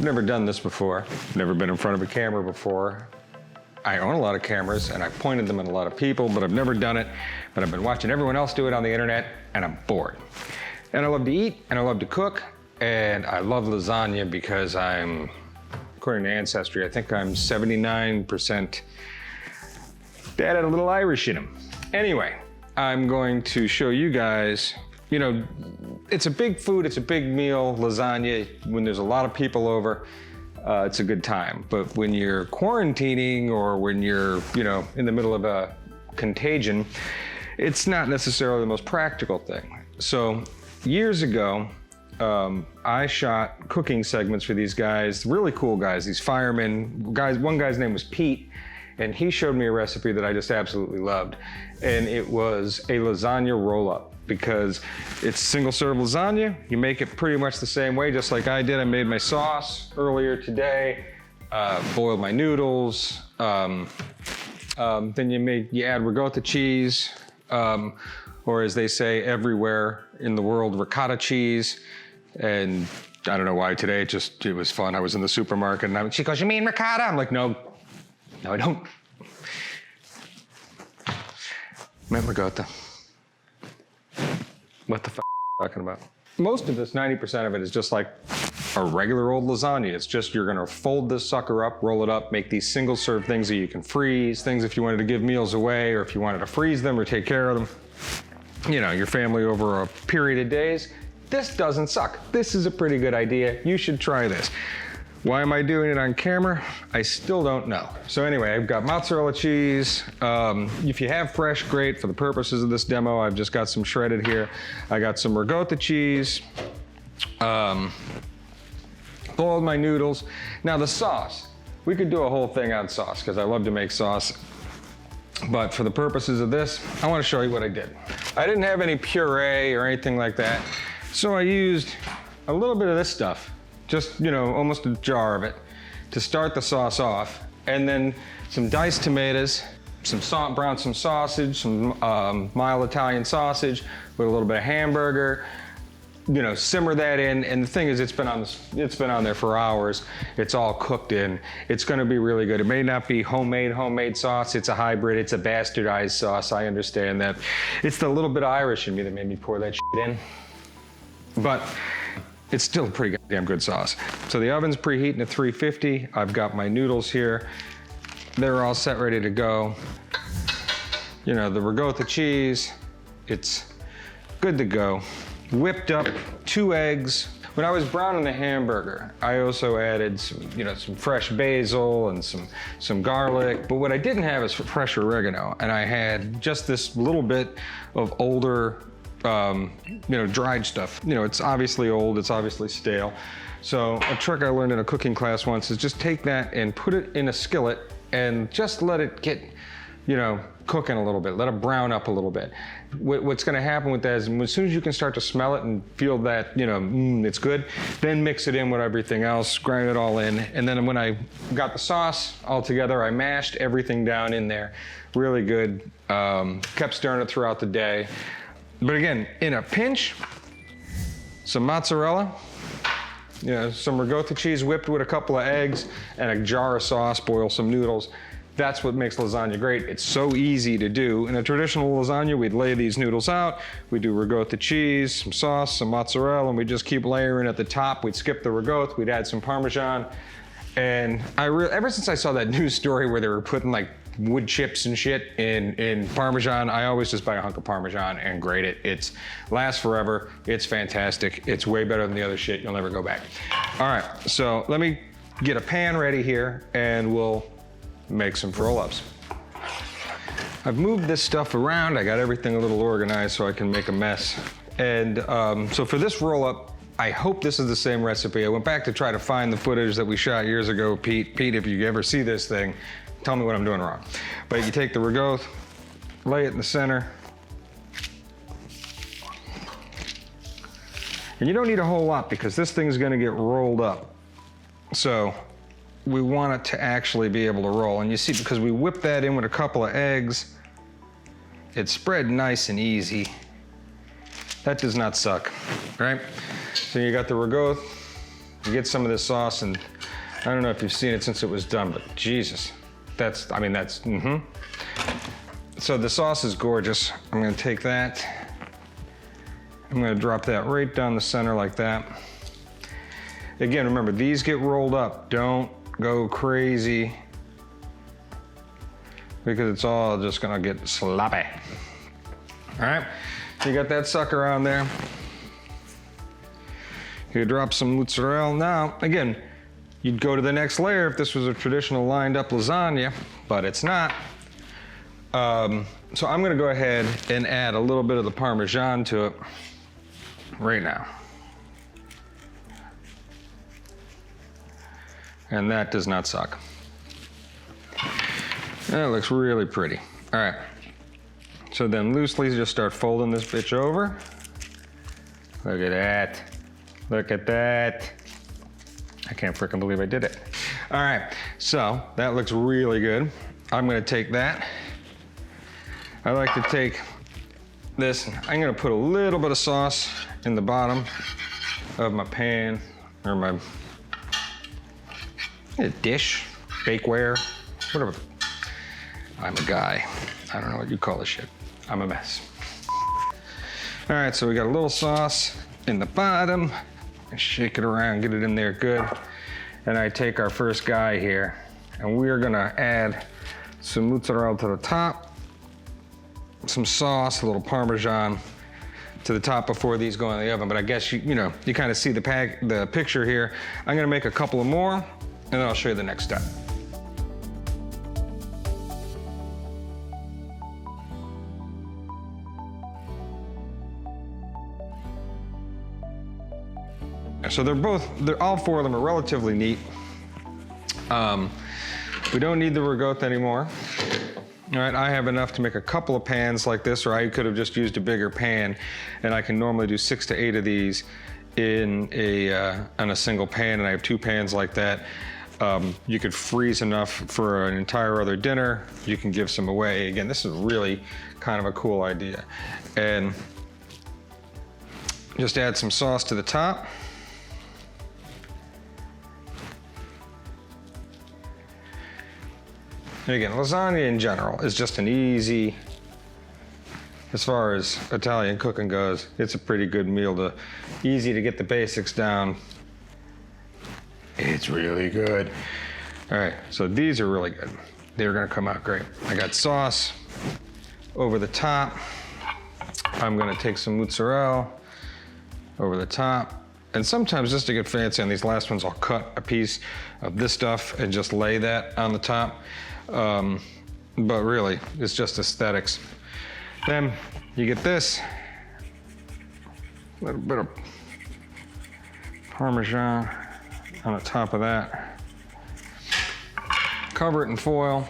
I've never done this before. Never been in front of a camera before. I own a lot of cameras and I've pointed them at a lot of people, but I've never done it. But I've been watching everyone else do it on the internet and I'm bored. And I love to eat and I love to cook and I love lasagna because I'm, according to Ancestry, I think I'm 79% dad had a little Irish in him. Anyway, I'm going to show you guys, you know, it's a big food, it's a big meal, lasagna. When there's a lot of people over, it's a good time. But when you're quarantining or when you're, you know, in the middle of a contagion, it's not necessarily the most practical thing. So years ago, I shot cooking segments for these guys, really cool guys, these firemen guys. One guy's name was Pete, and he showed me a recipe that I just absolutely loved. And it was a lasagna roll-up, because it's single serve lasagna. You make it pretty much the same way, just like I did. I made my sauce earlier today, boiled my noodles. Then you add ricotta cheese, or as they say everywhere in the world, ricotta cheese. And I don't know why today, it was fun. I was in the supermarket and she goes, "You mean ricotta?" I'm like, no, I don't. Meant ricotta. What the f are you talking about? Most of this, 90% of it, is just like a regular old lasagna. It's just you're gonna fold this sucker up, roll it up, make these single serve things that you can freeze, things if you wanted to give meals away or if you wanted to freeze them or take care of them, you know, your family over a period of days. This doesn't suck. This is a pretty good idea. You should try this. Why am I doing it on camera? I still don't know. So anyway, I've got mozzarella cheese. If you have fresh, great. For the purposes of this demo, I've just got some shredded here. I got some ricotta cheese. Boiled my noodles. Now the sauce, we could do a whole thing on sauce because I love to make sauce. But for the purposes of this, I want to show you what I did. I didn't have any puree or anything like that. So I used a little bit of this stuff. Just, you know, almost a jar of it to start the sauce off. And then some diced tomatoes, brown some sausage, some mild Italian sausage with a little bit of hamburger. You know, simmer that in. And the thing is, it's been on there for hours. It's all cooked in. It's gonna be really good. It may not be homemade sauce. It's a hybrid, it's a bastardized sauce. I understand that. It's the little bit of Irish in me that made me pour that shit in. But it's still a pretty goddamn good sauce. So the oven's preheating at 350. I've got my noodles here. They're all set, ready to go. You know, the ricotta cheese, it's good to go. Whipped up 2 eggs. When I was browning the hamburger, I also added some fresh basil and some garlic. But what I didn't have is fresh oregano. And I had just this little bit of older, dried stuff. You know, it's obviously old, it's obviously stale. So a trick I learned in a cooking class once is just take that and put it in a skillet and just let it get, you know, cooking a little bit, let it brown up a little bit. What's gonna happen with that is as soon as you can start to smell it and feel that, you know, it's good, then mix it in with everything else, grind it all in. And then when I got the sauce all together, I mashed everything down in there. Really good, kept stirring it throughout the day. But again, in a pinch, some mozzarella, you know, some ricotta cheese whipped with a couple of eggs and a jar of sauce, boil some noodles. That's what makes lasagna great. It's so easy to do. In a traditional lasagna, we'd lay these noodles out, we'd do ricotta cheese, some sauce, some mozzarella, and we'd just keep layering at the top. We'd skip the ricotta, we'd add some Parmesan. And ever since I saw that news story where they were putting like wood chips and shit in Parmesan, I always just buy a hunk of Parmesan and grate it. It lasts forever, it's fantastic. It's way better than the other shit, you'll never go back. All right, so let me get a pan ready here and we'll make some roll-ups. I've moved this stuff around. I got everything a little organized so I can make a mess. And so for this roll-up, I hope this is the same recipe. I went back to try to find the footage that we shot years ago. Pete, if you ever see this thing, tell me what I'm doing wrong. But you take the ricotta, lay it in the center. And you don't need a whole lot because this thing's gonna get rolled up. So we want it to actually be able to roll. And you see, because we whipped that in with a couple of eggs, it's spread nice and easy. That does not suck, right? So you got the ricotta, You get some of this sauce, and I don't know if you've seen it since it was done, but Jesus, So the sauce is gorgeous. I'm gonna take that. I'm gonna drop that right down the center like that. Again, remember, these get rolled up. Don't go crazy because it's all just gonna get sloppy. All right, you got that sucker on there. You drop some mozzarella. Now, again, you'd go to the next layer if this was a traditional lined up lasagna, but it's not. So I'm gonna go ahead and add a little bit of the Parmesan to it right now. And that does not suck. That looks really pretty. All right. So then loosely just start folding this bitch over. Look at that. Look at that. I can't freaking believe I did it. All right, so that looks really good. I'm gonna take that. I like to take this, I'm gonna put a little bit of sauce in the bottom of my pan, or my dish, bakeware, whatever. I'm a guy. I don't know what you call this shit. I'm a mess. All right, so we got a little sauce in the bottom. Shake it around, get it in there good. And I take our first guy here, and we are gonna add some mozzarella to the top, some sauce, a little Parmesan to the top before these go in the oven. But I guess you kind of see the picture here. I'm gonna make a couple of more, and then I'll show you the next step. So all four of them are relatively neat. We don't need the ricotta anymore. All right, I have enough to make a couple of pans like this, or I could have just used a bigger pan, and I can normally do 6 to 8 of these on a single pan, and I have 2 pans like that. You could freeze enough for an entire other dinner. You can give some away. Again, this is really kind of a cool idea. And just add some sauce to the top. And again, lasagna in general is just an easy, as far as Italian cooking goes, it's a pretty good meal, easy to get the basics down. It's really good. All right, so these are really good. They're gonna come out great. I got sauce over the top. I'm gonna take some mozzarella over the top. And sometimes, just to get fancy on these last ones, I'll cut a piece of this stuff and just lay that on the top. But really, it's just aesthetics. Then you get this, a little bit of Parmesan on the top of that. Cover it in foil.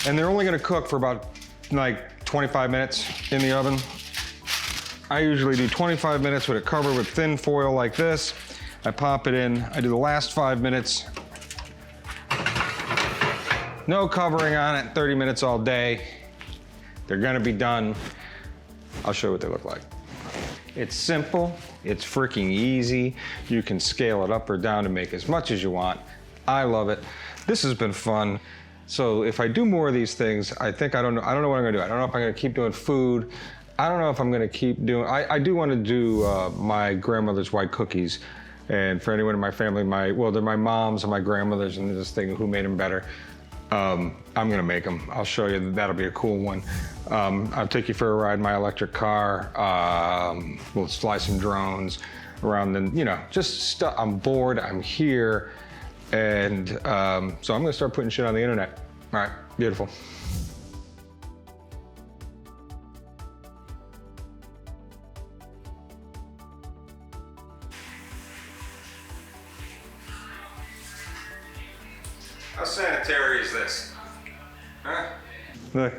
And they're only gonna cook for about 25 minutes in the oven. I usually do 25 minutes with it covered with thin foil like this. I pop it in, I do the last 5 minutes. No covering on it, 30 minutes all day. They're gonna be done. I'll show you what they look like. It's simple, it's freaking easy. You can scale it up or down to make as much as you want. I love it. This has been fun. So if I do more of these things, I don't know what I'm gonna do. I don't know if I'm gonna keep doing food. I don't know if I'm gonna keep doing, I do wanna do my grandmother's white cookies. And for anyone in my family, they're my mom's and my grandmother's and this thing, who made them better. I'm gonna make them. I'll show you, that'll be a cool one. I'll take you for a ride in my electric car. We'll fly some drones around and, just stuff. I'm bored, I'm here. And so I'm gonna start putting shit on the internet. All right, beautiful. How sanitary is this? Huh? Look,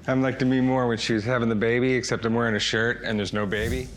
I'm like Demi Moore when she was having the baby, except I'm wearing a shirt and there's no baby.